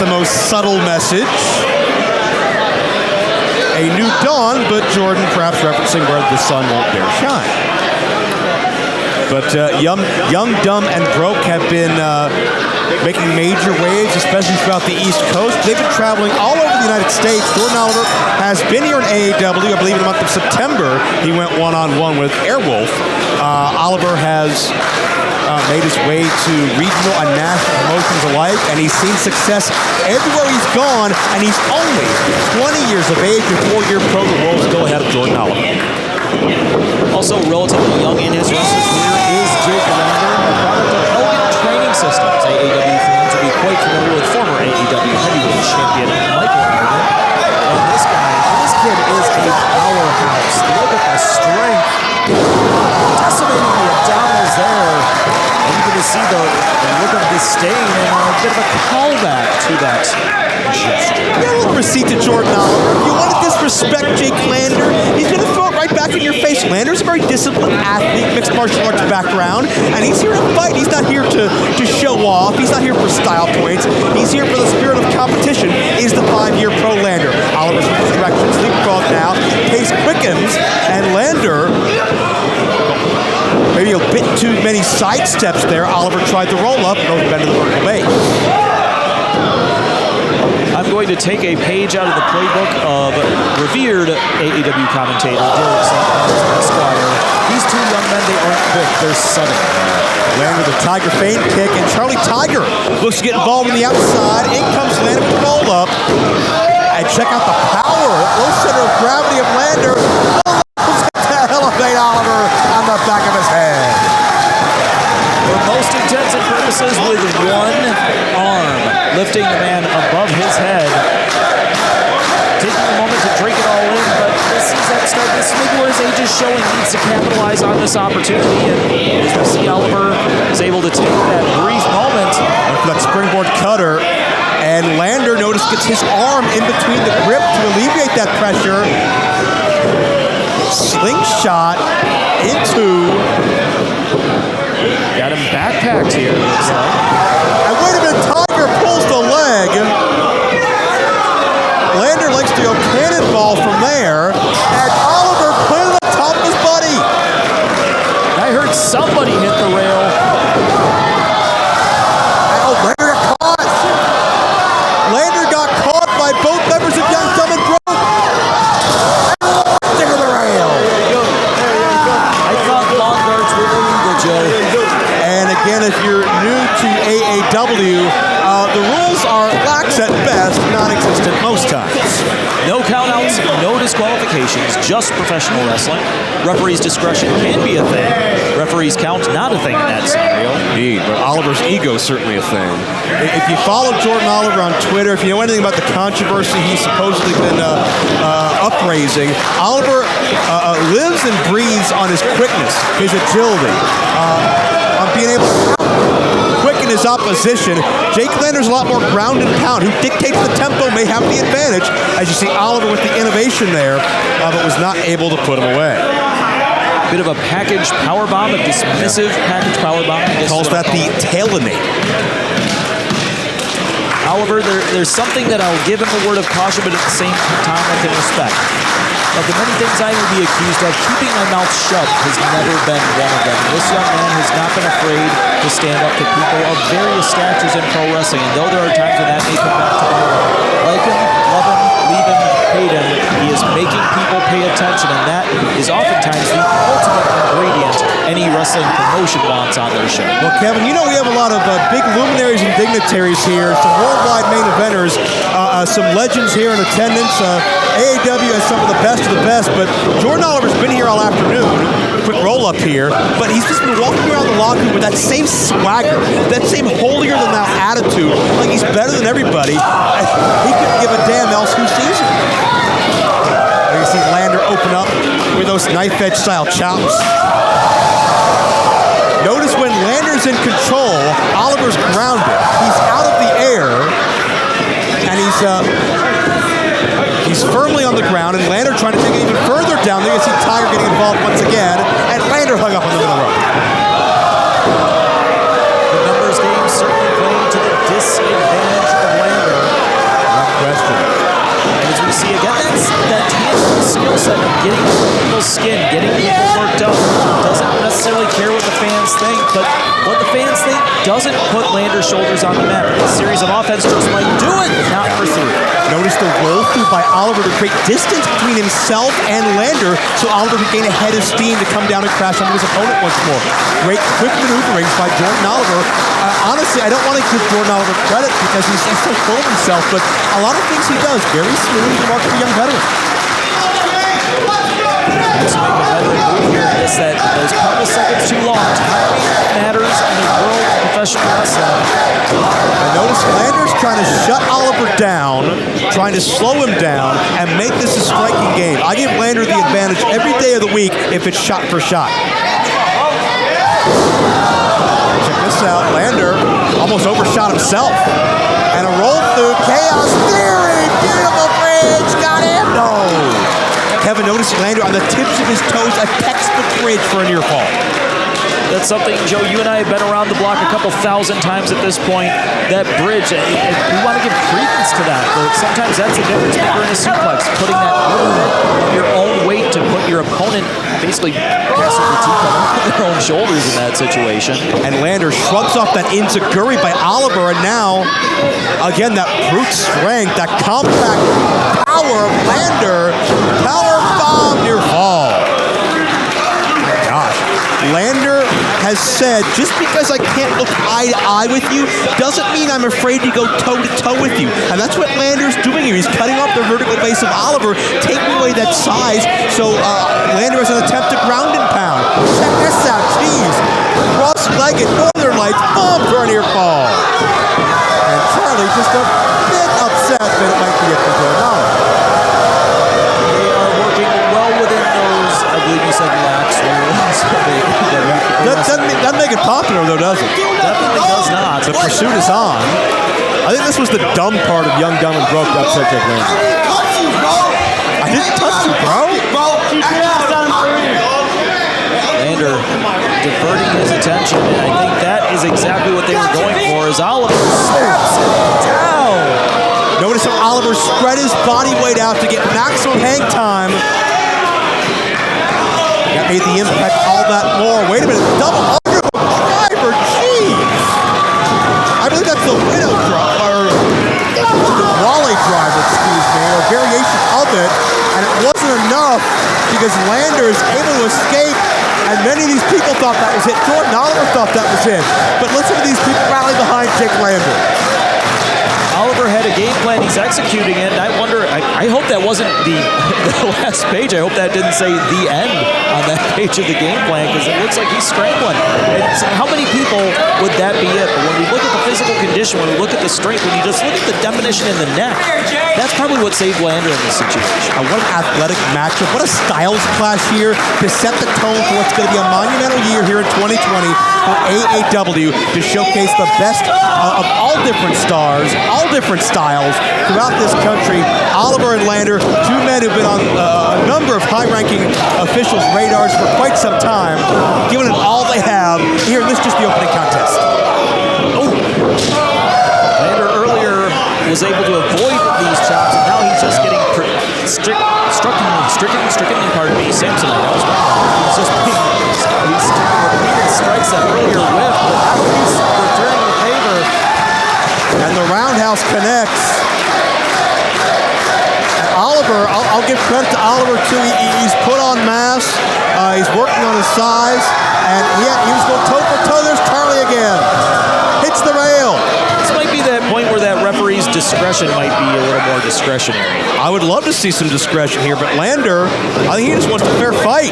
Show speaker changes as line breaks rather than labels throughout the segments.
the most subtle message. A new dawn, but Jordan perhaps referencing where the sun won't dare shine. But Young, Dumb, and Broke have been making major waves, especially throughout the East Coast. They've been traveling all over the United States. Jordan Oliver has been here in AAW. I believe in the month of September, he went one-on-one with Airwolf. Oliver has made his way to regional and national promotions alike, and he's seen success everywhere he's gone, and he's only 20 years of age and 4-year pro. The world still ahead of Jordan Oliver.
Also relatively young in his wrestling career is Jake Lander, a product of Elgin Training Systems. AAW fans will be quite familiar with former AAW heavyweight champion Michael Elgin. And this kid is a powerhouse. Look at the strength. Decimating the abdominals there. And you can just see the look of disdain and a bit of a callback to that gesture.
Get a little receipt to Jordan Oliver. If you want to disrespect Jake Lander, he's going to throw it right back in your face. Lander's a very disciplined athlete, mixed martial arts background, and he's here to fight. He's not here to show off. He's not here for style points. He's here for the spirit of competition. Is the 5-year pro Lander. Oliver's direction, leapfrog now. Pace quickens, and Lander, maybe a bit too many side steps there. Oliver tried to roll up, no bend to the vertical base.
I'm going to take a page out of the playbook of revered AAW commentator Derek St. Esquire. These two young men, they aren't quick, they're sudden.
Lander with a Tiger feint kick, and Charlie Tiger looks to get involved on the outside. In comes Lander with the roll up. And check out the power, low center of gravity of Lander. Elevate Oliver on the back of his head.
For most intents and purposes, with one arm, lifting the man above his head. Taking a moment to drink it all in, but this is that start. This is maybe where his age is showing. He needs to capitalize on this opportunity, and as we see, Oliver is able to take that brief moment.
That springboard cutter, and Lander, notice, gets his arm in between the grip to alleviate that pressure. Slingshot into.
Got him backpacked here, looks like.
And wait a minute, Tiger pulls the leg. Lander likes to go cannonball from there, and Oliver put it on top of his buddy.
I heard somebody hit the rail.
Oh, Lander got caught. Lander got caught by both members of Young, Dumb, and Broke. Stick of the rail.
There you go. I thought long guards were illegal, Joe.
And again, if you're new to AAW, the rules are lax at best, non-existent most times.
No countouts, no disqualifications, just professional wrestling. Referee's discretion can be a thing. Referee's count, not a thing in that scenario.
Indeed, but Oliver's ego is certainly a thing. If you follow Jordan Oliver on Twitter, if you know anything about the controversy he's supposedly been upraising, Oliver lives and breathes on his quickness, his agility, on being able to quicken his opposition. Jake Lander's a lot more ground and pound. Who dictates the tempo may have the advantage, as you see Oliver with the innovation there, but was not able to put him away.
Bit of a package powerbomb, a dismissive package powerbomb.
Calls that the tailor-made.
Oliver, there's something that I'll give him a word of caution, but at the same time I can respect. Of the many things I may be accused of, keeping my mouth shut has never been one of them. This young man has not been afraid to stand up to people of various statures in pro wrestling, and though there are times when that may come back to bite him, like him, love him, leave him, hate him, he is making people pay attention, and that is oftentimes the ultimate ingredient any wrestling promotion wants on their show.
Well, Kevin, you know we have a lot of big luminaries and dignitaries here, some worldwide main eventers, some legends here in attendance. AAW has some of the best, but Jordan Oliver's been here all afternoon. Quick roll up here, but he's just been walking around the locker room with that same swagger, that same holier-than-thou attitude, like he's better than everybody. He couldn't give a damn else who sees him. You see Lander open up with those knife-edge style chops. Notice when Lander's in control, Oliver's grounded. He's out of the air, and he's firmly on the ground, and Lander trying to take it even further down. There you see Tiger getting involved once again, and Lander hung up on the middle rope.
The numbers game certainly playing to the disadvantage of Lander. doesn't put Lander's shoulders on the mat. A series of offense just might do it, but not for 3.
Notice the roll through by Oliver to create distance between himself and Lander, so Oliver could gain a head of steam to come down and crash onto his opponent once more. Great quick maneuverings by Jordan Oliver. Honestly, I don't want to give Jordan Oliver credit because he's so full of himself, but a lot of things he does very smooth to mark for a young veteran.
Let's make a veteran move here and miss that those couple seconds too long. Timing matters in the world of professional wrestling.
I notice Lander's trying to shut Oliver down, trying to slow him down, and make this a striking game. I give Lander the advantage every day of the week if it's shot for shot. Check this out. Lander almost overshot himself. And a roll through. Chaos Theory. Beautiful bridge. Got him. No. Kevin noticing Lander on the tips of his toes. A textbook bridge for a near fall.
That's something, Joe, you and I have been around the block a couple thousand times at this point. That bridge, we want to give credence to that. But sometimes that's the difference maker in a suplex. Putting that little bit of your own weight to put your opponent basically on their own shoulders in that situation.
And Lander shrugs off that enziguri by Oliver, and now, again, that brute strength, that compact power of Lander. Power bomb near fall. My gosh. Lander has said, just because I can't look eye to eye with you doesn't mean I'm afraid to go toe to toe with you. And that's what Lander's doing here. He's cutting off the vertical base of Oliver, taking away that size. So Lander has an attempt to ground and pound. Check this out, jeez. Cross-legged Northern Lights, bomb for a near fall. And Charlie just a bit upset that it might be a control dollar.
They are working well within those, I believe you said, lax rules.
Doesn't make it popular, though, does it?
Definitely does not.
The pursuit is on. I think this was the dumb part of Young, Dumb, and Broke to upset Jake Lander. I didn't touch you, bro.
Lander diverting his attention, and I think that is exactly what they were going for, as Oliver snaps it down.
Notice how Oliver spread his body weight out to get maximum hang time. That made the impact all that more. Wait a minute, double underhook driver, jeez. I believe that's the widow driver, or the Wally driver, excuse me, or variation of it. And it wasn't enough because Lander is able to escape, and many of these people thought that was it. Jordan Oliver thought that was it. But listen to these people rally behind Jake Lander.
Oliver had a game plan. He's executing it. I wonder, I hope that wasn't the last page. I hope that didn't say the end on that page of the game plan, because it looks like he's scrambling. How many people would that be it? But when we look at the physical condition, when we look at the strength, when you just look at the definition in the neck, that's probably what saved Lander in this situation.
What an athletic matchup. What a styles clash here to set the tone for what's going to be a monumental year here in 2020 for AAW, to showcase the best of all different stars, all different styles throughout this country. Oliver and Lander, two men who've been on a number of high-ranking officials' radars for quite some time, giving it all they have. Here, this is just the opening contest.
Oh! Lander earlier was able to avoid these chops, and now he's just getting stricken, pardon me, Samson. He's just being, he's repeated strikes that earlier whiff, but now he's returning the favor.
And the roundhouse connects. And Oliver, I'll give credit to Oliver too. He's put on mass. He's working on his size. And yeah, he was going toe for toe. There's Charlie again. Hits the rail.
This might be that point where that referee's discretion might be a little more discretionary.
I would love to see some discretion here, but Lander, I think he just wants a fair fight.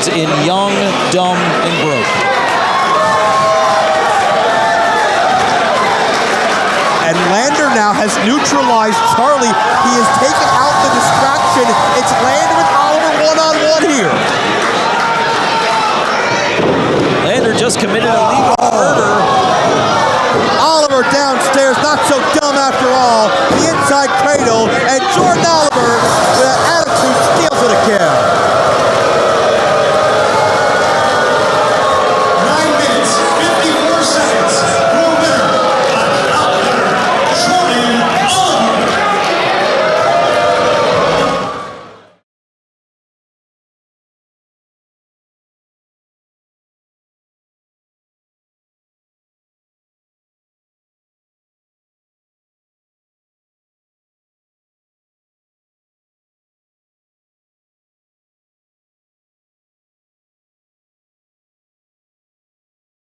In Young, Dumb, and Broke.
And Lander now has neutralized Charlie. He has taken